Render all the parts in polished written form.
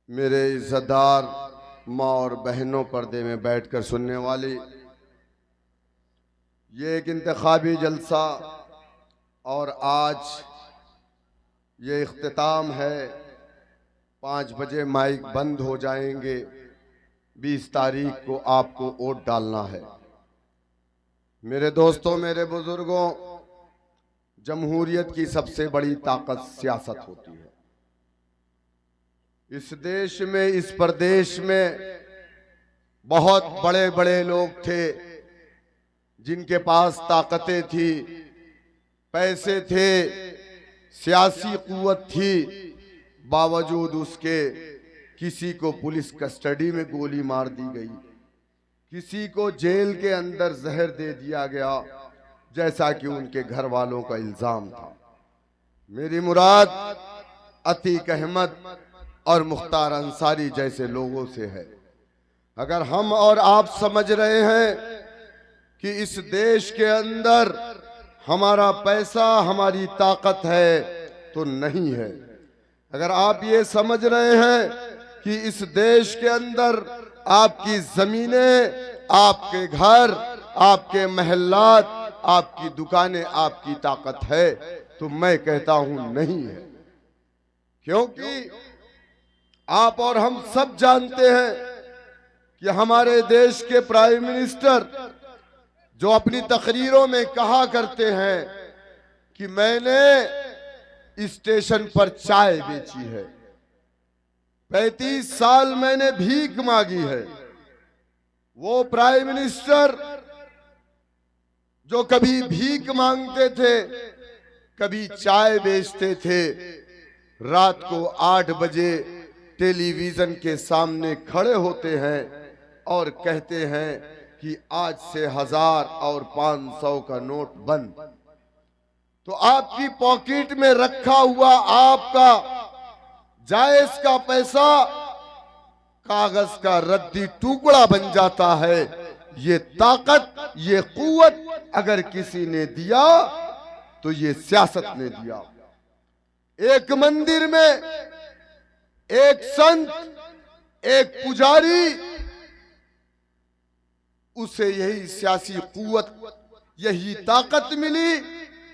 मेरे इज्जतदार माँ और बहनों, पर्दे में बैठकर सुनने वाली, ये एक इंतखाबी जलसा और आज ये इख्तिताम है। 5 बजे माइक बंद हो जाएंगे। 20 तारीख को आपको वोट डालना है। मेरे दोस्तों, मेरे बुजुर्गों, जमहूरियत की सबसे बड़ी ताकत सियासत होती है। इस देश में, इस प्रदेश में बहुत बड़े बड़े लोग थे जिनके पास ताकतें थी, पैसे थे, सियासी कुव्वत थी। बावजूद उसके किसी को पुलिस कस्टडी में गोली मार दी गई, किसी को जेल के अंदर जहर दे दिया गया, जैसा कि उनके घर वालों का इल्जाम था। मेरी मुराद अतीक अहमद और मुख्तार अंसारी जैसे लोगों से है। अगर हम और आप समझ रहे हैं कि इस देश के अंदर हमारा पैसा, हमारी ताकत है, तो नहीं है। अगर आप ये समझ रहे हैं कि इस देश के अंदर आपकी जमीनें, आपके घर, आपके महल्लात, आपकी दुकानें, आपकी ताकत है, तो मैं कहता हूं नहीं है। क्योंकि आप और हम सब जानते हैं कि हमारे देश के प्राइम मिनिस्टर जो अपनी तकरीरों में कहा करते हैं कि मैंने स्टेशन पर चाय बेची है, 35 साल मैंने भीख मांगी है। वो प्राइम मिनिस्टर जो कभी भीख मांगते थे, कभी चाय बेचते थे, रात को 8 बजे टेलीविजन के सामने खड़े होते हैं और कहते हैं कि आज से 1000 और 500 का नोट बंद। तो आपकी पॉकेट में रखा हुआ आपका जायज का पैसा कागज का रद्दी टुकड़ा बन जाता है। ये ताकत, ये कुव्वत अगर किसी ने दिया तो ये सियासत ने दिया। एक मंदिर में एक संत, एक पुजारी, उसे यही सियासी कुव्वत, यही ताकत मिली,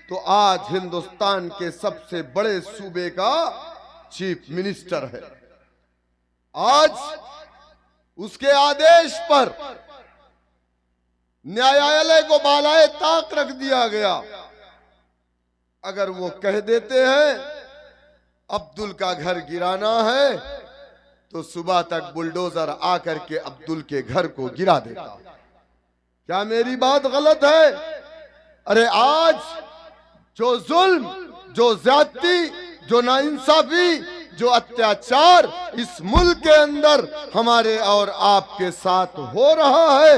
तो आज हिंदुस्तान के सबसे बड़े सूबे का चीफ मिनिस्टर है। आज उसके आदेश पर न्यायालय को बालाए ताक रख दिया गया। अगर वो कह देते हैं अब्दुल का घर गिराना है, तो सुबह तक बुलडोजर आकर के अब्दुल के घर को गिरा देता। क्या मेरी बात गलत है? अरे आज जो जुल्म, जो ज्यादती, जो नाइंसाफी, जो अत्याचार इस मुल्क के अंदर हमारे और आपके साथ हो रहा है,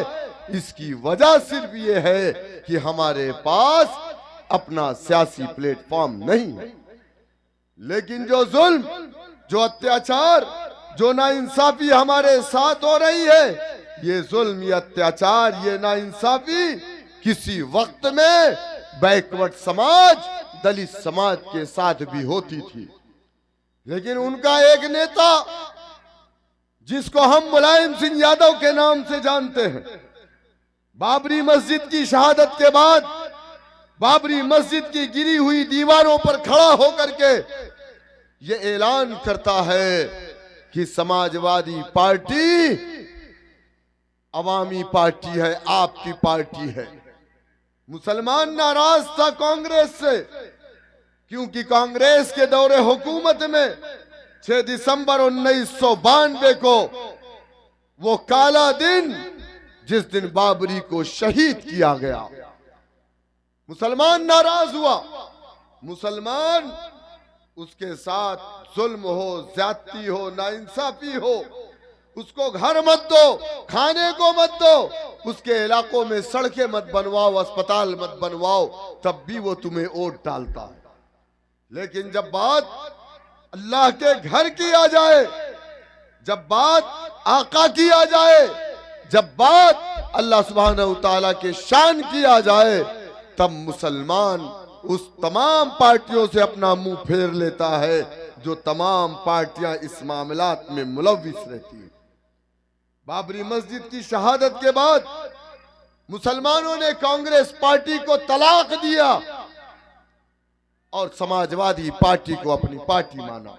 इसकी वजह सिर्फ ये है कि हमारे पास अपना सियासी प्लेटफॉर्म नहीं है। लेकिन जो जुल्म, जो अत्याचार, जो नाइंसाफी हमारे साथ हो रही है, ये जुल्म, ये अत्याचार, ये नाइंसाफी किसी वक्त में बैकवर्ड समाज, दलित समाज के साथ भी होती थी। लेकिन उनका एक नेता, जिसको हम मुलायम सिंह यादव के नाम से जानते हैं, बाबरी मस्जिद की शहादत के बाद बाबरी मस्जिद की गिरी हुई दीवारों पर खड़ा होकर के ये ऐलान करता है कि समाजवादी पार्टी अवामी पार्टी है, आपकी पार्टी है। मुसलमान नाराज था कांग्रेस से, क्योंकि कांग्रेस के दौरे हुकूमत में 6 दिसंबर 1992 को, वो काला दिन जिस दिन बाबरी को शहीद किया गया, मुसलमान नाराज हुआ। मुसलमान उसके साथ जुल्म हो, ज्यादती हो, नाइंसाफी हो, उसको घर मत दो, खाने को मत दो, उसके इलाकों में सड़कें मत बनवाओ, अस्पताल मत बनवाओ, तब भी वो तुम्हें वोट डालता है। लेकिन जब बात अल्लाह के घर की आ जाए, जब बात आका की आ जाए, जब बात अल्लाह सुब्हानहू तआला के शान की आ जाए, तब मुसलमान उस तमाम पार्टियों से अपना मुंह फेर लेता है जो तमाम पार्टियां इस मामलात में मुलव्विस रहती हैं। बाबरी मस्जिद की शहादत के बाद मुसलमानों ने कांग्रेस पार्टी को तलाक दिया और समाजवादी पार्टी को अपनी पार्टी माना,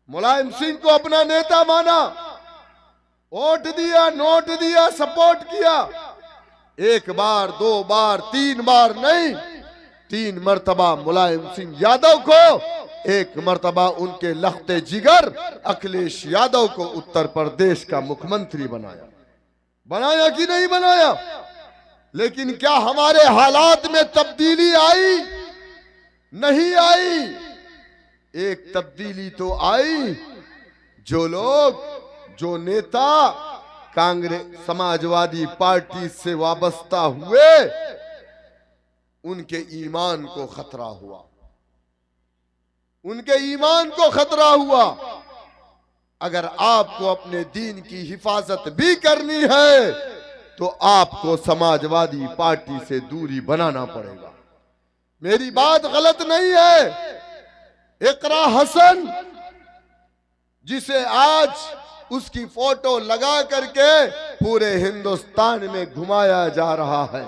मुलायम सिंह को अपना नेता माना, वोट दिया, नोट दिया, सपोर्ट किया। एक बार, दो बार, तीन बार नहीं, 3 मर्तबा मुलायम सिंह यादव को, एक मर्तबा उनके लखते जिगर अखिलेश यादव को उत्तर प्रदेश का मुख्यमंत्री बनाया। बनाया कि नहीं बनाया? लेकिन क्या हमारे हालात में तब्दीली आई? नहीं आई। एक तब्दीली तो आई, जो लोग, जो नेता कांग्रेस समाजवादी पार्टी से वाबस्ता हुए, उनके ईमान को खतरा हुआ, उनके ईमान को खतरा हुआ। अगर आपको अपने दीन की हिफाजत भी करनी है तो आपको समाजवादी पार्टी से दूरी बनाना पड़ेगा। मेरी बात गलत नहीं है। इकरा हसन, जिसे आज उसकी फोटो लगा करके पूरे हिंदुस्तान में घुमाया जा रहा है,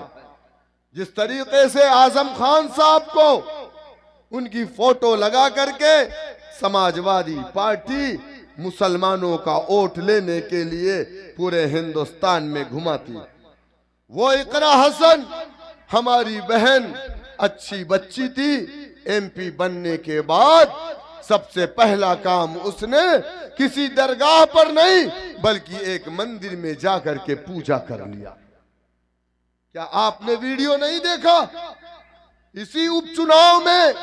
जिस तरीके से आजम खान साहब को उनकी फोटो लगा करके समाजवादी पार्टी मुसलमानों का वोट लेने के लिए पूरे हिंदुस्तान में घुमाती, वो इकरा हसन हमारी बहन अच्छी बच्ची थी। एमपी बनने के बाद सबसे पहला काम उसने किसी दरगाह पर नहीं बल्कि एक मंदिर में जाकर के पूजा कर लिया। क्या आपने वीडियो नहीं देखा? इसी उपचुनाव में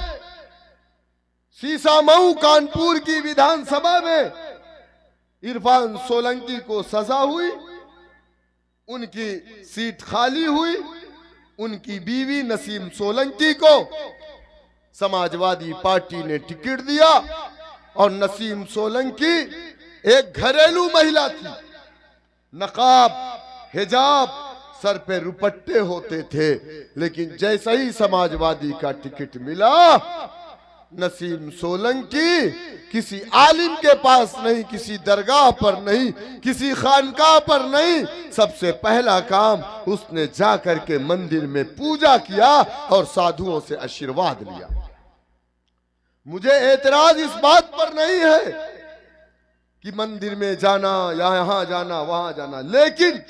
सीसामऊ कानपुर की विधानसभा में इरफान सोलंकी को सजा हुई, उनकी सीट खाली हुई। उनकी बीवी नसीम सोलंकी को समाजवादी पार्टी ने टिकट दिया और नसीम सोलंकी एक घरेलू महिला थी, नकाब, हिजाब, सर पे रुपट्टे होते थे। लेकिन जैसे ही समाजवादी का टिकट मिला, नसीम सोलंकी किसी आलिम के पास नहीं, किसी दरगाह पर नहीं, किसी खानकाह पर नहीं, सबसे पहला काम उसने जाकर के मंदिर में पूजा किया और साधुओं से आशीर्वाद लिया। मुझे एतराज इस बात पर नहीं है कि मंदिर में जाना या यहां जाना वहां जाना, लेकिन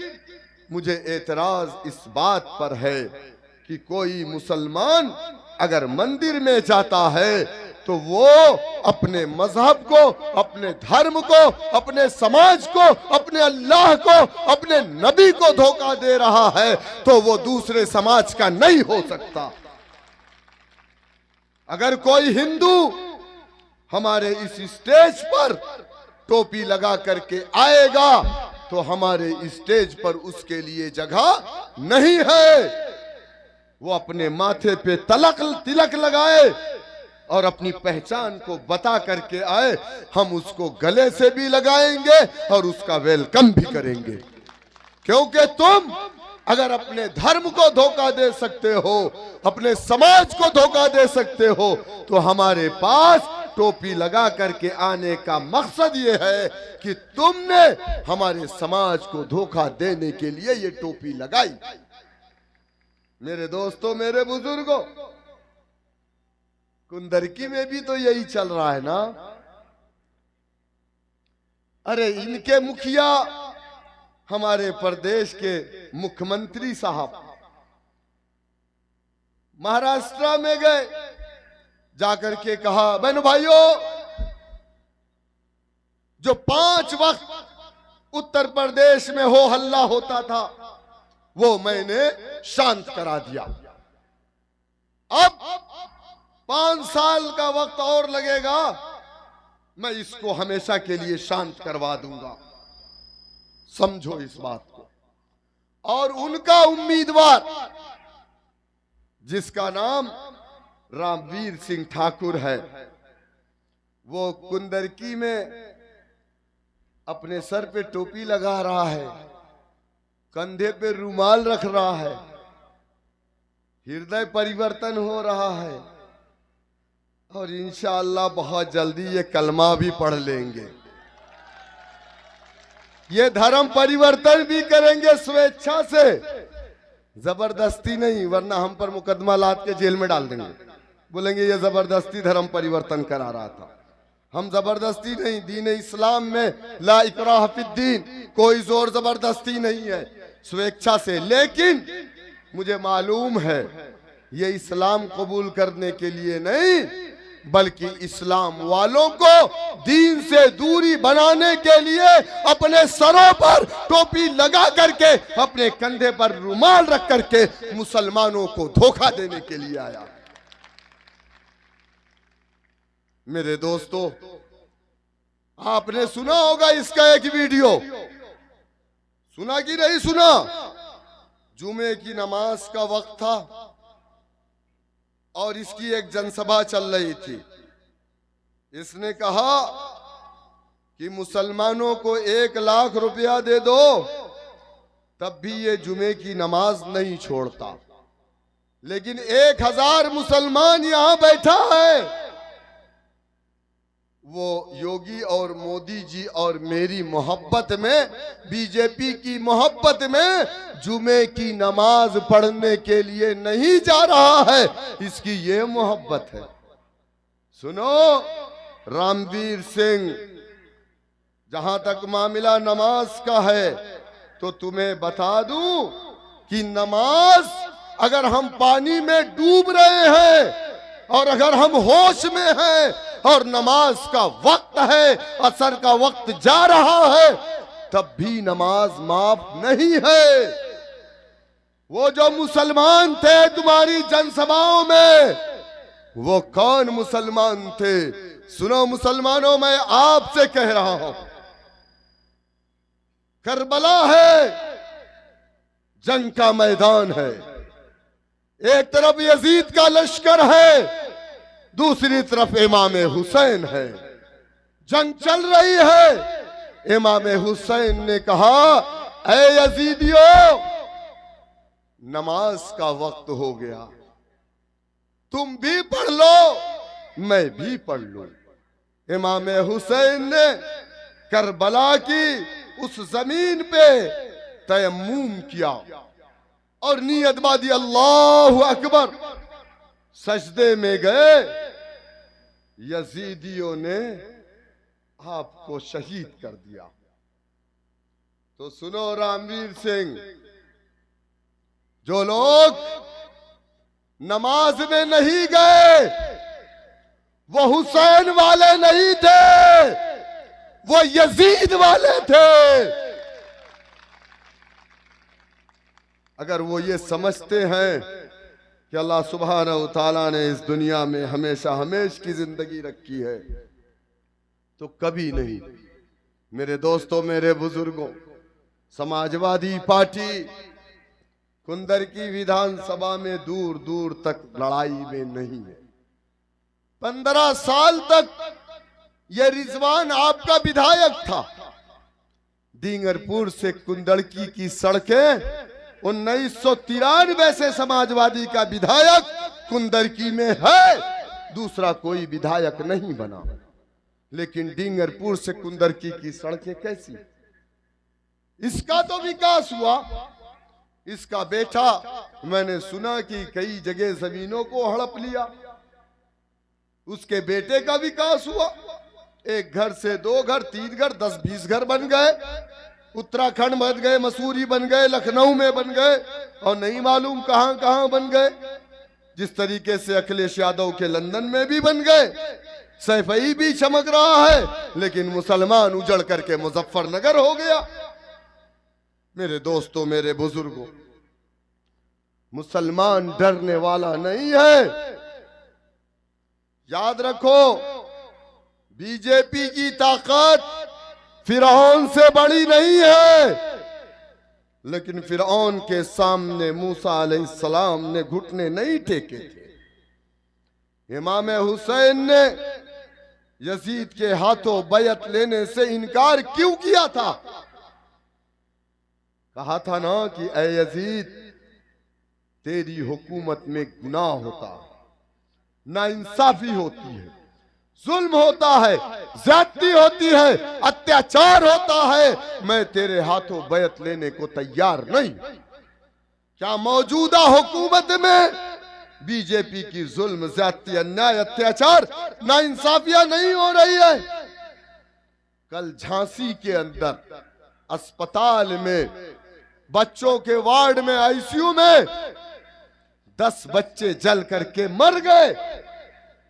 मुझे एतराज इस बात पर है कि कोई मुसलमान अगर मंदिर में जाता है तो वो अपने मजहब को, अपने धर्म को, अपने समाज को, अपने अल्लाह को, अपने नबी को धोखा दे रहा है, तो वो दूसरे समाज का नहीं हो सकता। अगर कोई हिंदू हमारे इस स्टेज पर टोपी लगा करके आएगा तो हमारे स्टेज पर उसके लिए जगह नहीं है। वो अपने माथे पे तिलक लगाए और अपनी पहचान को बता करके आए, हम उसको गले से भी लगाएंगे और उसका वेलकम भी करेंगे। क्योंकि तुम अगर अपने धर्म को धोखा दे सकते हो, अपने समाज को धोखा दे सकते हो, तो हमारे पास टोपी लगा करके आने का मकसद ये है कि तुमने हमारे समाज को धोखा देने के लिए ये टोपी लगाई। मेरे दोस्तों, मेरे बुजुर्गों, कुंदरकी में भी तो यही चल रहा है ना। अरे इनके मुखिया हमारे प्रदेश के मुख्यमंत्री साहब महाराष्ट्र में गए, जाकर के कहा, बहनों भाइयों, जो 5 वक्त उत्तर प्रदेश में हो हल्ला होता था वो मैंने शांत करा दिया। अब 5 साल का वक्त और लगेगा, मैं इसको हमेशा के लिए शांत करवा दूंगा। समझो इस बात को। और उनका उम्मीदवार जिसका नाम रामवीर सिंह ठाकुर है, वो कुंदरकी में अपने सर पे टोपी लगा रहा है, कंधे पे रुमाल रख रहा है, हृदय परिवर्तन हो रहा है। और इंशाअल्लाह बहुत जल्दी ये कलमा भी पढ़ लेंगे। ये धर्म परिवर्तन भी करेंगे स्वेच्छा से, जबरदस्ती नहीं, वरना हम पर मुकदमा लाद के जेल में डाल देंगे। बोलेंगे ये जबरदस्ती धर्म परिवर्तन करा रहा था। हम जबरदस्ती नहीं, दीन इस्लाम में ला इकराह फिद्दीन, कोई जोर जबरदस्ती नहीं है, स्वेच्छा से। लेकिन मुझे मालूम है ये इस्लाम कबूल करने के लिए नहीं, बल्कि इस्लाम वालों को दीन से दूरी बनाने के लिए अपने सरों पर टोपी लगा करके, अपने कंधे पर रुमाल रख करके मुसलमानों को धोखा देने के लिए आया। मेरे दोस्तों, आपने सुना होगा इसका एक वीडियो, सुना कि नहीं सुना? जुमे की नमाज का वक्त था और इसकी एक जनसभा चल रही थी। इसने कहा कि मुसलमानों को 1 लाख रुपया दे दो तब भी ये जुमे की नमाज नहीं छोड़ता। लेकिन 1000 मुसलमान यहां बैठा है, वो योगी और मोदी जी और मेरी मोहब्बत में, बीजेपी की मोहब्बत में जुमे की नमाज पढ़ने के लिए नहीं जा रहा है। इसकी ये मोहब्बत है। सुनो रामवीर सिंह, जहां तक मामला नमाज का है तो तुम्हें बता दूं कि नमाज अगर हम पानी में डूब रहे हैं और अगर हम होश में हैं और नमाज का वक्त है, असर का वक्त जा रहा है, तब भी नमाज माफ नहीं है। वो जो मुसलमान थे तुम्हारी जनसभाओं में, वो कौन मुसलमान थे? सुनो मुसलमानों, मैं आपसे कह रहा हूं, करबला है, जंग का मैदान है, एक तरफ यजीद का लश्कर है, दूसरी तरफ इमाम हुसैन है, जंग चल रही है। इमाम हुसैन ने कहा, ऐ यजीदियों, नमाज का वक्त हो गया, तुम भी पढ़ लो मैं भी पढ़ लूं। इमाम हुसैन ने करबला की उस जमीन पे तयम्मुम किया और नियत बांधी, अल्लाहु अकबर, सजदे में गए। यजीदियों ने आपको शहीद कर दिया। तो सुनो रामवीर सिंह, जो लोग नमाज में नहीं गए वो हुसैन वाले नहीं थे, वो यजीद वाले थे। अगर वो ये समझते हैं कि अल्लाह सुब्हानहू तआला ने इस दुनिया में हमेशा हमेश की जिंदगी रखी है, तो कभी नहीं। मेरे दोस्तों, मेरे बुजुर्गों, समाजवादी पार्टी कुंदर की विधानसभा में दूर दूर तक लड़ाई में नहीं है। 15 साल तक यह रिजवान आपका विधायक था। डींगरपुर से कुंदड़की की सड़कें 1993 से समाजवादी का विधायक कुंदरकी में है, दूसरा कोई विधायक नहीं बना। लेकिन डींगरपुर से कुंदरकी की सड़कें कैसी? इसका तो विकास हुआ। इसका बेटा, मैंने सुना कि कई जगह जमीनों को हड़प लिया, उसके बेटे का विकास हुआ। 1 घर से 2 घर, 3 घर, 10-20 घर बन गए। उत्तराखंड बन गए, मसूरी बन गए, लखनऊ में बन गए और नहीं मालूम कहां कहां बन गए। जिस तरीके से अखिलेश यादव के लंदन में भी बन गए, सैफई भी चमक रहा है, लेकिन मुसलमान उजड़ करके मुजफ्फरनगर हो गया। मेरे दोस्तों, मेरे बुजुर्गों, मुसलमान डरने वाला नहीं है। याद रखो, बीजेपी की ताकत फिरौन से बड़ी नहीं है, लेकिन फिरौन के सामने मूसा अलैहिस्सलाम ने घुटने नहीं टेके थे। इमाम हुसैन ने यजीद के हाथों बैत लेने से इनकार क्यों किया था? कहा था ना कि ऐ यजीद, तेरी हुकूमत में गुनाह होता, नाइंसाफी होती है, जुल्म होता है, ज्यादती होती है, अत्याचार होता है, मैं तेरे हाथों बैत लेने को तैयार नहीं। क्या मौजूदा हुकूमत में बीजेपी की जुल्म, ज्यादती, अन्याय, अत्याचार, नाइंसाफियां नहीं हो रही है? कल झांसी के अंदर अस्पताल में बच्चों के वार्ड में आईसीयू में 10 बच्चे जल करके मर गए।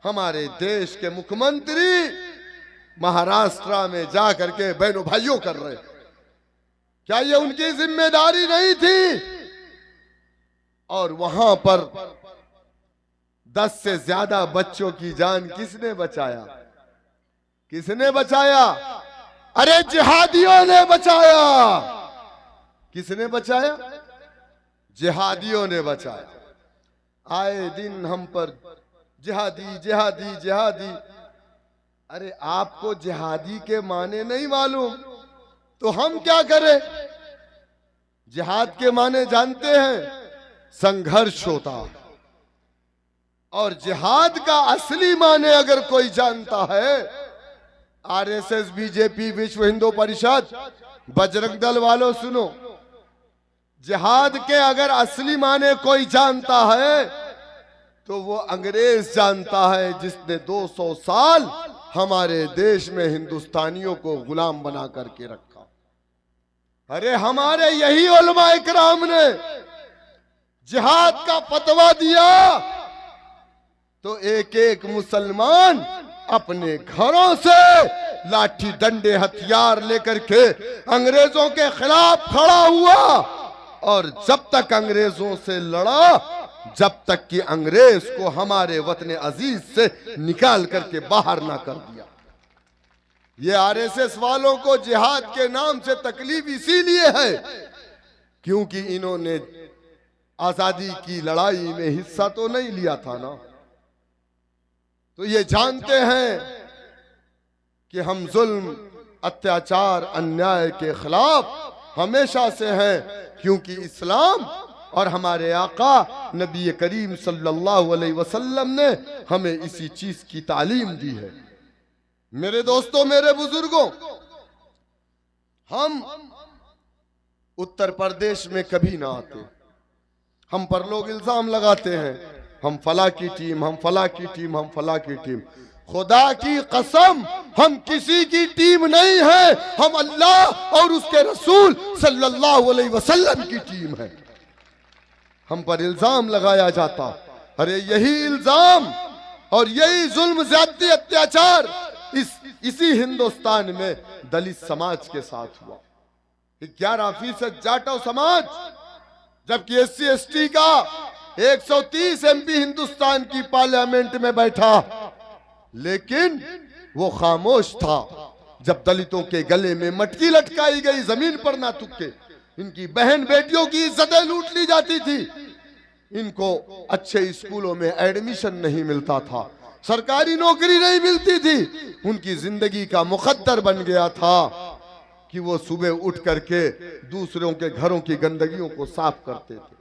हमारे देश के मुख्यमंत्री महाराष्ट्र में जाकर के बहनों भाइयों कर रहे। क्या ये उनकी जिम्मेदारी नहीं थी? और वहां पर 10 से ज्यादा बच्चों की जान किसने बचाया? किसने बचाया? अरे जिहादियों ने बचाया। किसने बचाया? जिहादियों ने बचाया। आए दिन हम पर जिहादी जिहादी जिहादी। अरे आपको जिहादी के माने नहीं मालूम तो हम क्या करें? जिहाद के माने जानते हैं? संघर्ष होता है। और जिहाद का असली माने अगर कोई जानता है, आरएसएस, बीजेपी, विश्व हिंदू परिषद, बजरंग दल वालों सुनो, जिहाद के अगर असली माने कोई जानता है तो वो अंग्रेज जानता है, जिसने 200 साल हमारे देश में हिंदुस्तानियों को गुलाम बना करके रखा। अरे हमारे यही उलमा इकराम ने जिहाद का फतवा दिया तो एक एक मुसलमान अपने घरों से लाठी डंडे हथियार लेकर के अंग्रेजों के खिलाफ खड़ा हुआ। और जब तक अंग्रेजों से लड़ा, जब तक कि अंग्रेज को हमारे वतन अजीज से निकाल करके बाहर ना कर दिया। ये आरएसएस वालों को जिहाद के नाम से तकलीफ इसीलिए है क्योंकि इन्होंने आजादी की लड़ाई में हिस्सा तो नहीं लिया था ना। तो ये जानते हैं कि हम जुल्म, अत्याचार, अन्याय के खिलाफ हमेशा से हैं, क्योंकि इस्लाम और हमारे आका नबी करीम सल्लल्लाहु अलैहि वसल्लम ने हमें इसी चीज की तालीम दी है। मेरे दोस्तों, मेरे बुजुर्गों, हम उत्तर प्रदेश में कभी ना आते। हम पर लोग इल्जाम लगाते हैं, हम फला की टीम, हम फला की टीम, हम फला की टीम। खुदा की कसम, हम किसी की टीम नहीं है, हम अल्लाह और उसके रसूल सल्लल्लाहु अलैहि वसल्लम की टीम है। हम पर इल्जाम लगाया जाता, अरे यही इल्जाम और यही जुल्म, ज्यादती, अत्याचार इसी हिंदुस्तान में दलित समाज के साथ हुआ। 11% जाटो समाज, जबकि SC ST का 130 MP हिंदुस्तान की पार्लियामेंट में बैठा, लेकिन वो खामोश था जब दलितों के गले में मटकी लटकाई गई, जमीन पर ना तुक्के, इनकी बहन बेटियों की इज्जतें लूट ली जाती थी, इनको अच्छे स्कूलों में एडमिशन नहीं मिलता था, सरकारी नौकरी नहीं मिलती थी, उनकी जिंदगी का मुकद्दर बन गया था कि वो सुबह उठ करके दूसरों के घरों की गंदगियों को साफ करते थे।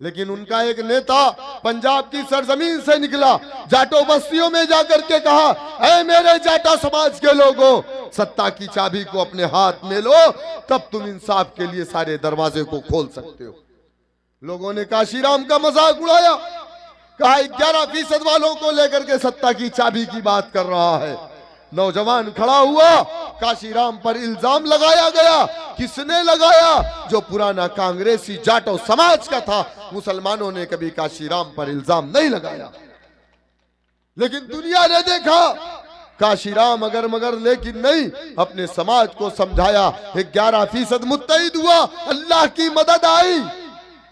लेकिन उनका एक नेता पंजाब की सरजमीन से निकला, जाटो बस्तियों में जाकर के कहा, ऐ मेरे जाटा समाज के लोगों, सत्ता की चाबी को अपने हाथ में लो, तब तुम इंसाफ के लिए सारे दरवाजे को खोल सकते हो। लोगों ने काशीराम का मजाक उड़ाया, कहा 11% वालों को लेकर के सत्ता की चाबी की बात कर रहा है। नौजवान खड़ा हुआ, काशीराम पर इल्जाम लगाया गया। किसने लगाया? जो पुराना कांग्रेसी जाटो समाज का था। मुसलमानों ने कभी काशीराम पर इल्जाम नहीं लगाया, लेकिन दुनिया ने देखा काशीराम अगर मगर, लेकिन नहीं, अपने समाज को समझाया। 11% मुत्तहिद हुआ, अल्लाह की मदद आई।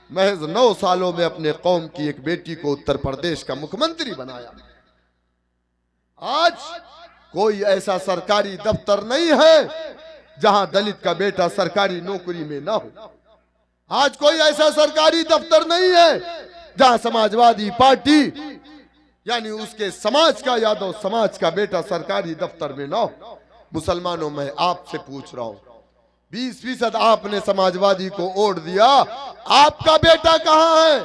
महज 9 सालों में अपने कौम की एक बेटी को उत्तर प्रदेश का मुख्यमंत्री बनाया। आज कोई ऐसा सरकारी दफ्तर नहीं है जहां दलित का बेटा सरकारी नौकरी में ना हो। आज कोई ऐसा सरकारी दफ्तर नहीं है जहां समाजवादी पार्टी यानी उसके समाज का, यादव समाज का बेटा सरकारी दफ्तर में ना हो। मुसलमानों, मैं आपसे पूछ रहा हूं, 20% आपने समाजवादी को वोट दिया, आपका बेटा कहां है?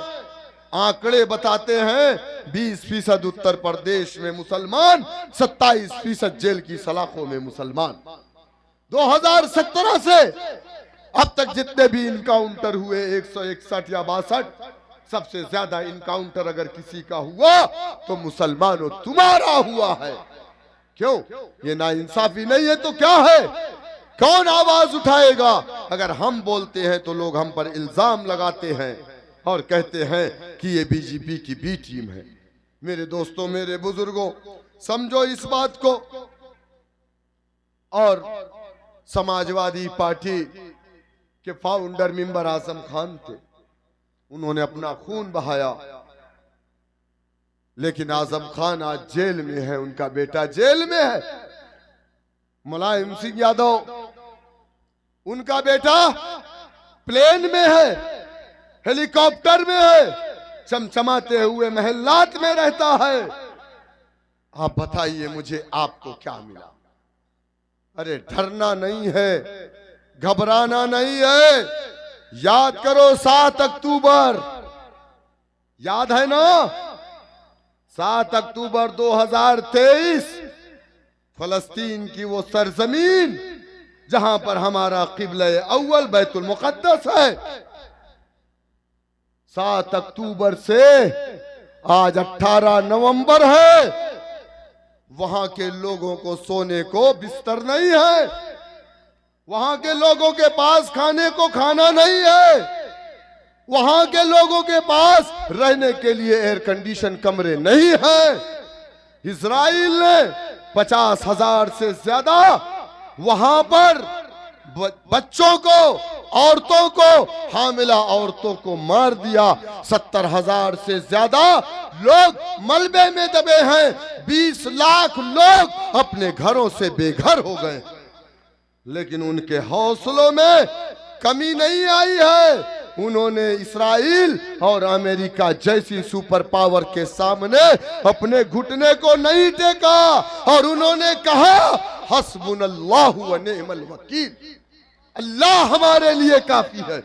आंकड़े बताते हैं 20% उत्तर प्रदेश में मुसलमान, 27% जेल की सलाखों में मुसलमान। 2017 से अब तक जितने भी इनकाउंटर हुए 161 या 62, सबसे ज्यादा इनकाउंटर अगर किसी का हुआ तो मुसलमानों तुम्हारा हुआ है। क्यों? ये नाइंसाफी नहीं है तो क्या है? कौन आवाज उठाएगा? अगर हम बोलते हैं तो लोग हम पर इल्जाम लगाते हैं और कहते हैं कि ये बीजेपी की बी टीम है। मेरे दोस्तों, मेरे बुजुर्गों, समझो इस बात को। और समाजवादी पार्टी के फाउंडर मेंबर आजम खान थे, उन्होंने अपना खून बहाया, लेकिन आजम खान आज जेल में है, उनका बेटा जेल में है। मुलायम सिंह यादव, उनका बेटा प्लेन में है, हेलीकॉप्टर में है, चमचमाते हुए महल्लात में रहता है। आप बताइए मुझे, आपको क्या मिला? अरे डरना नहीं है, घबराना नहीं है। याद करो 7 अक्टूबर, याद है ना? 7 अक्टूबर 2023, फलस्तीन की वो सरजमीन जहां पर हमारा किबला अव्वल बैतुल मुकद्दस है। 7 अक्टूबर से आज 18 नवंबर है। वहां के लोगों को सोने को बिस्तर नहीं है, वहां के लोगों के पास खाने को खाना नहीं है, वहां के लोगों के पास रहने के लिए एयर कंडीशन कमरे नहीं है। इजराइल ने 50,000 से ज्यादा वहां पर बच्चों को, औरतों को, हामिला औरतों को मार दिया। 70,000 से ज्यादा लोग मलबे में दबे हैं। 20 लाख लोग अपने घरों से बेघर हो गए, लेकिन उनके हौसलों में कमी नहीं आई है। उन्होंने इस्राइल और अमेरिका जैसी सुपर पावर के सामने अपने घुटने को नहीं टेका और उन्होंने कहा हस्बुनल्लाहु व निअमल वकील, अल्लाह हमारे लिए काफी है।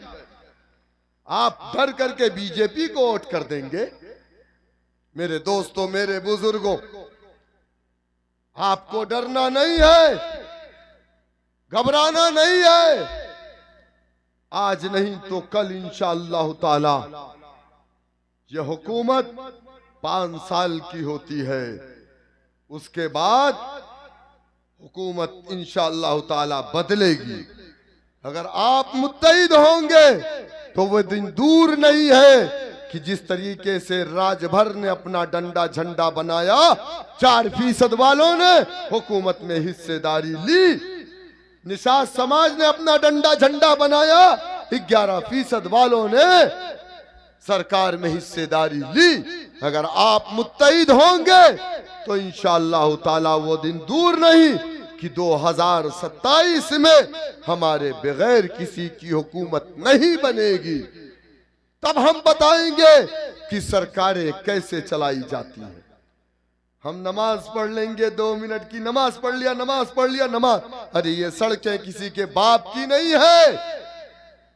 आप डर करके बीजेपी को वोट कर देंगे? मेरे दोस्तों, मेरे बुजुर्गों, आपको डरना नहीं है, घबराना नहीं है। आज नहीं तो कल इंशाअल्लाह ताला ये हुकूमत 5 साल की होती है। उसके बाद हुकूमत इंशाअल्लाह ताला बदलेगी। अगर आप मुत्तहिद होंगे तो वो दिन दूर नहीं है कि जिस तरीके से राजभर ने अपना डंडा झंडा बनाया, 4% वालों ने हुकूमत में हिस्सेदारी ली, निषाद समाज ने अपना डंडा झंडा बनाया, 11% वालों ने सरकार में हिस्सेदारी ली। अगर आप मुत्तहिद होंगे तो इंशाअल्लाह ताला वो दिन दूर नहीं कि 2027 में हमारे बगैर किसी की हुकूमत नहीं बनेगी। तब हम बताएंगे कि सरकारें कैसे चलाई जाती हैं। हम नमाज पढ़ लेंगे, 2 मिनट की नमाज पढ़ लिया, नमाज पढ़ लिया, नमाज। अरे ये सड़कें किसी के बाप की नहीं है।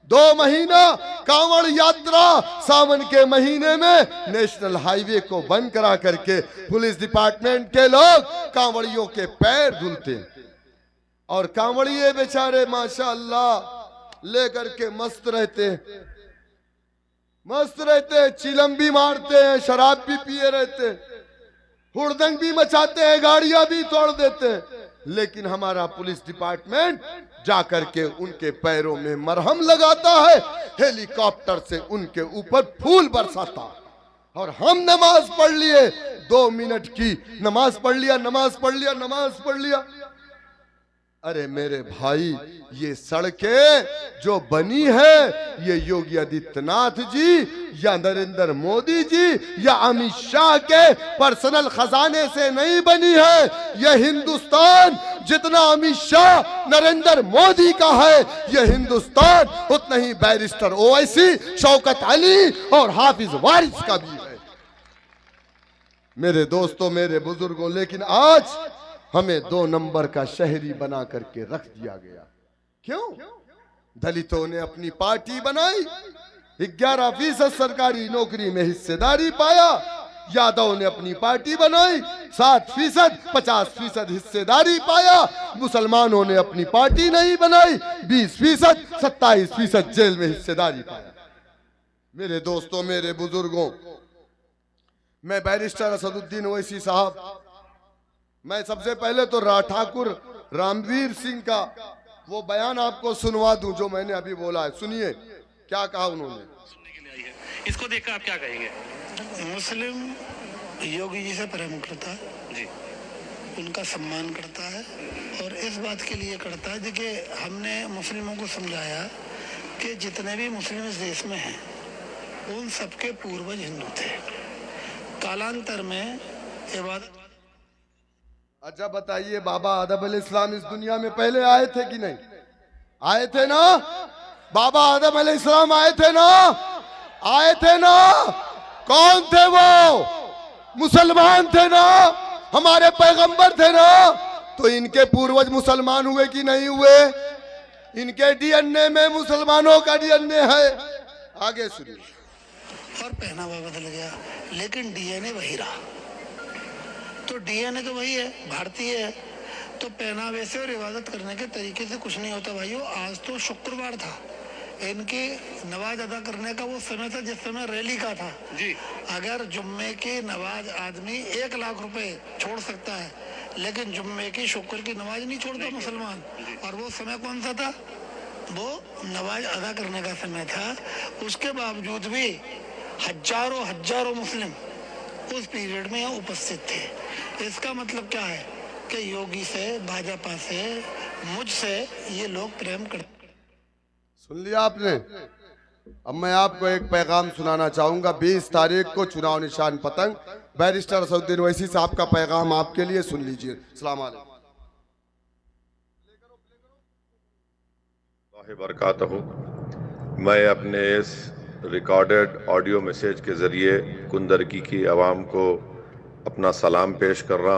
2 महीना कांवड़ यात्रा, सावन के महीने में नेशनल हाईवे को बंद करा करके पुलिस डिपार्टमेंट के लोग कांवड़ियों के पैर धुलते हैं और कांवड़िए बेचारे माशाअल्लाह लेकर के मस्त रहते हैं, मस्त रहते हैं, चिलम भी मारते हैं, शराब भी पिए रहते हैं, हुड़दंग भी मचाते हैं, गाड़ियां भी तोड़ देते हैं। लेकिन हमारा पुलिस डिपार्टमेंट जाकर के उनके पैरों में मरहम लगाता है, हेलीकॉप्टर से उनके ऊपर फूल बरसाता। और हम नमाज पढ़ लिए, 2 मिनट की नमाज पढ़ लिया, नमाज पढ़ लिया, नमाज पढ़ लिया। अरे मेरे भाई, ये सड़कें जो बनी है ये योगी आदित्यनाथ जी या नरेंद्र मोदी जी या अमित शाह के पर्सनल खजाने से नहीं बनी है। ये हिंदुस्तान जितना अमित शाह नरेंद्र मोदी का है, ये हिंदुस्तान उतना ही बैरिस्टर ओवैसी, शौकत अली और हाफिज वारिस का भी है। मेरे दोस्तों, मेरे बुजुर्गों, लेकिन आज हमें 2 नंबर का शहरी बना करके रख दिया गया। क्यों? दलितों ने अपनी पार्टी बनाई, 11% सरकारी नौकरी में हिस्सेदारी पाया। यादव ने अपनी पार्टी बनाई, 7%, 50% हिस्सेदारी पाया। मुसलमानों ने अपनी पार्टी नहीं बनाई, 20%, 27% जेल में हिस्सेदारी पाया। मेरे दोस्तों, मेरे बुजुर्गों, मैं बैरिस्टर असदुद्दीन ओवैसी साहब, मैं सबसे पहले तो ठाकुर रामवीर सिंह का वो बयान आपको सुनवा दूं जो मैंने अभी बोला है। सुनिए क्या कहा उन्होंने। सुनने के लिए आई है, इसको देखकर आप क्या कहेंगे? मुस्लिम योगी जी से प्रेम करता है जी, उनका सम्मान करता है और इस बात के लिए करता है कि हमने मुस्लिमों को समझाया कि जितने भी मुस्लिम इस देश में हैं उन सबके पूर्वज हिंदू थे। कालांतर में इबादत। अच्छा बताइए, बाबा आदम अलैहिस्सलाम इस दुनिया में पहले आए थे कि नहीं? आए थे ना? बाबा आदम अलैहिस्सलाम आए थे ना? आए थे ना? कौन थे वो? मुसलमान थे ना? हमारे पैगंबर थे ना? तो इनके पूर्वज मुसलमान हुए कि नहीं हुए? इनके डीएनए में मुसलमानों का डीएनए है। आगे सुनिए। और पहनावा बदल गया लेकिन डीएनए वही रहा। तो डीएनए तो वही है, भारतीय है। तो पहनावे से और इबादत करने के तरीके से कुछ नहीं होता भाइयों। आज तो शुक्रवार था, इनकी नमाज अदा करने का वो समय था जिस समय रैली का था जी। अगर जुम्मे की नमाज आदमी 1 लाख रुपए छोड़ सकता है, लेकिन जुम्मे की शुक्र की नमाज नहीं छोड़ता मुसलमान। और वो समय कौन सा था? वो नमाज अदा करने का समय था। उसके बावजूद भी हजारों हजारों मुस्लिम उस पीरियड में यहाँ उपस्थित थे। इसका मतलब क्या है कि योगी से, भाजपा से, मुझसे ये लोग प्रेम करते। सुन लिया आपने? अब मैं आपको एक पैगाम सुनाना चाहूंगा। 20 तारीख को चुनाव निशान पतंग, बैरिस्टर असदुद्दीन ओवैसी साहब का पैगाम आपके लिए, सुन लीजिए। अस्सलाम वालेकुम बरकातहू। मैं अपने इस रिकॉर्डेड ऑडियो मैसेज के ज़रिए कुंदरकी की आवाम को अपना सलाम पेश कर रहा